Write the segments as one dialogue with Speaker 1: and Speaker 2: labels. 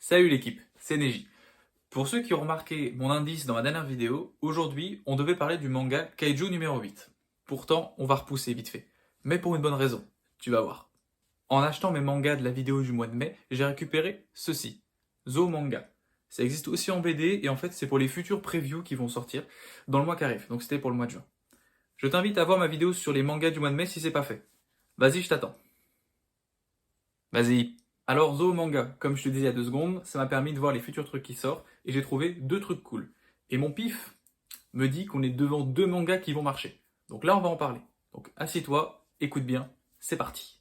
Speaker 1: Salut l'équipe, c'est Neji. Pour ceux qui ont remarqué mon indice dans ma dernière vidéo, aujourd'hui on devait parler du manga Kaiju numéro 8. Pourtant, on va repousser vite fait. Mais pour une bonne raison, tu vas voir. En achetant mes mangas de la vidéo du mois de mai, j'ai récupéré ceci, Zo Manga. Ça existe aussi en BD et en fait c'est pour les futurs previews qui vont sortir dans le mois qui arrive, donc c'était pour le mois de juin. Je t'invite à voir ma vidéo sur les mangas du mois de mai si c'est pas fait. Vas-y, je t'attends. Vas-y. Alors, Zo Manga, comme je te disais il y a 2 secondes, ça m'a permis de voir les futurs trucs qui sortent et j'ai trouvé 2 trucs cool. Et mon pif me dit qu'on est devant 2 mangas qui vont marcher. Donc là, on va en parler. Donc assieds-toi, écoute bien, c'est parti.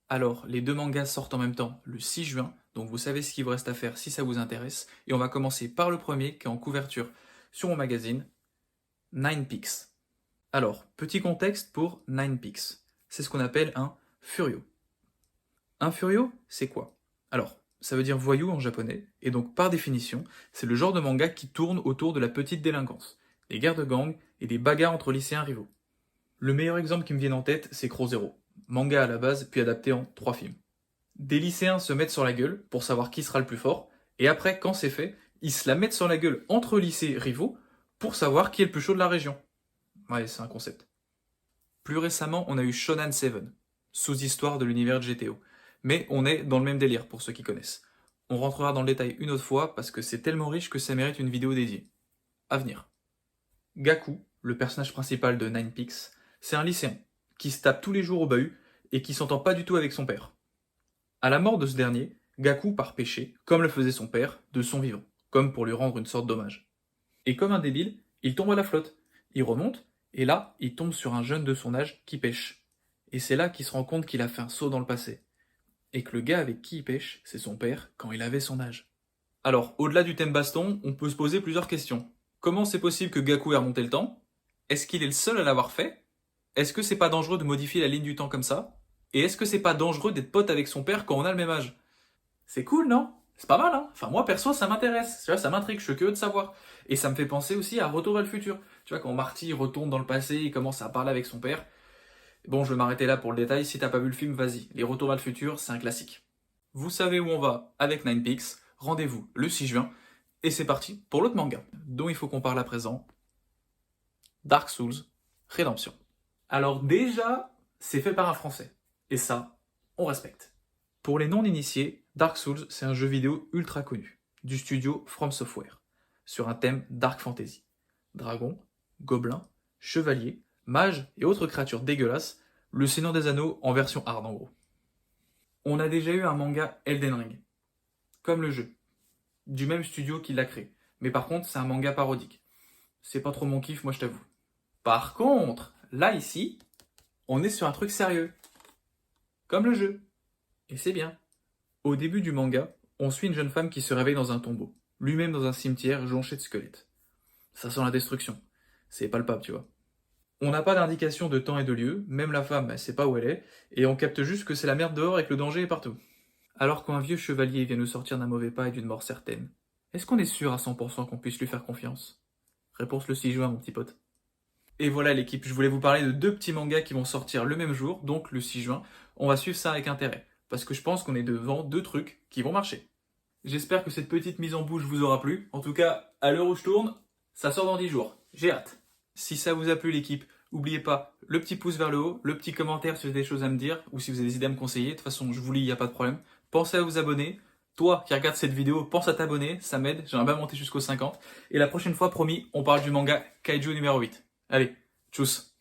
Speaker 1: Alors, les 2 mangas sortent en même temps le 6 juin, donc vous savez ce qu'il vous reste à faire si ça vous intéresse. Et on va commencer par le premier qui est en couverture sur mon magazine, Nine Peaks. Alors, petit contexte pour Nine Peaks. C'est ce qu'on appelle un Furio. Un Furio, c'est quoi? Alors, ça veut dire voyou en japonais, et donc par définition, c'est le genre de manga qui tourne autour de la petite délinquance, des guerres de gangs et des bagarres entre lycéens rivaux. Le meilleur exemple qui me vient en tête, c'est Crozero, manga à la base, puis adapté en 3 films. Des lycéens se mettent sur la gueule pour savoir qui sera le plus fort, et après, quand c'est fait, ils se la mettent sur la gueule entre lycées rivaux pour savoir qui est le plus chaud de la région. Ouais, c'est un concept. Plus récemment, on a eu Shonen 7, sous-histoire de l'univers de GTO. Mais on est dans le même délire pour ceux qui connaissent. On rentrera dans le détail une autre fois parce que c'est tellement riche que ça mérite une vidéo dédiée. À venir. Gaku, le personnage principal de Nine Peaks, c'est un lycéen qui se tape tous les jours au bahut et qui s'entend pas du tout avec son père. À la mort de ce dernier, Gaku part pêcher, comme le faisait son père, de son vivant, comme pour lui rendre une sorte d'hommage. Et comme un débile, il tombe à la flotte. Il remonte, et là, il tombe sur un jeune de son âge qui pêche. Et c'est là qu'il se rend compte qu'il a fait un saut dans le passé. Et que le gars avec qui il pêche, c'est son père quand il avait son âge. Alors, au-delà du thème baston, on peut se poser plusieurs questions. Comment c'est possible que Gaku ait remonté le temps? Est-ce qu'il est le seul à l'avoir fait? Est-ce que c'est pas dangereux de modifier la ligne du temps comme ça? Et est-ce que c'est pas dangereux d'être pote avec son père quand on a le même âge? C'est cool, non? C'est pas mal, hein? Enfin, moi, perso, ça m'intéresse. Tu vois, ça m'intrigue, je suis curieux de savoir. Et ça me fait penser aussi à Retour vers le futur. Tu vois, quand Marty retourne dans le passé, il commence à parler avec son père. Bon, je vais m'arrêter là pour le détail. Si t'as pas vu le film, vas-y. Les Retours vers le futur, c'est un classique. Vous savez où on va avec Nine Peaks. Rendez-vous le 6 juin. Et c'est parti pour l'autre manga, dont il faut qu'on parle à présent. Dark Souls Redemption. Alors déjà, c'est fait par un Français. Et ça, on respecte. Pour les non-initiés, Dark Souls, c'est un jeu vidéo ultra connu, du studio From Software, sur un thème Dark Fantasy. Dragons, gobelins, chevaliers, mages et autres créatures dégueulasses, le Seigneur des Anneaux en version hard en gros. On a déjà eu un manga Elden Ring, comme le jeu, du même studio qui l'a créé. Mais par contre, c'est un manga parodique. C'est pas trop mon kiff, moi je t'avoue. Par contre, là ici, on est sur un truc sérieux, comme le jeu. Et c'est bien. Au début du manga, on suit une jeune femme qui se réveille dans un tombeau, lui-même dans un cimetière jonché de squelettes. Ça sent la destruction. C'est palpable, tu vois. On n'a pas d'indication de temps et de lieu, même la femme, elle sait pas où elle est, et on capte juste que c'est la merde dehors et que le danger est partout. Alors qu'un vieux chevalier vient nous sortir d'un mauvais pas et d'une mort certaine, est-ce qu'on est sûr à 100% qu'on puisse lui faire confiance? Réponse le 6 juin, mon petit pote. Et voilà l'équipe, je voulais vous parler de 2 petits mangas qui vont sortir le même jour, donc le 6 juin. On va suivre ça avec intérêt, parce que je pense qu'on est devant 2 trucs qui vont marcher. J'espère que cette petite mise en bouche vous aura plu. En tout cas, à l'heure où je tourne, ça sort dans 10 jours. J'ai hâte. Si ça vous a plu l'équipe, n'oubliez pas le petit pouce vers le haut, le petit commentaire si vous avez des choses à me dire, ou si vous avez des idées à me conseiller. De toute façon, je vous lis, il n'y a pas de problème. Pensez à vous abonner. Toi qui regardes cette vidéo, pense à t'abonner, ça m'aide. J'aimerais bien monter jusqu'aux 50. Et la prochaine fois, promis, on parle du manga Kaiju numéro 8. Allez, tchuss.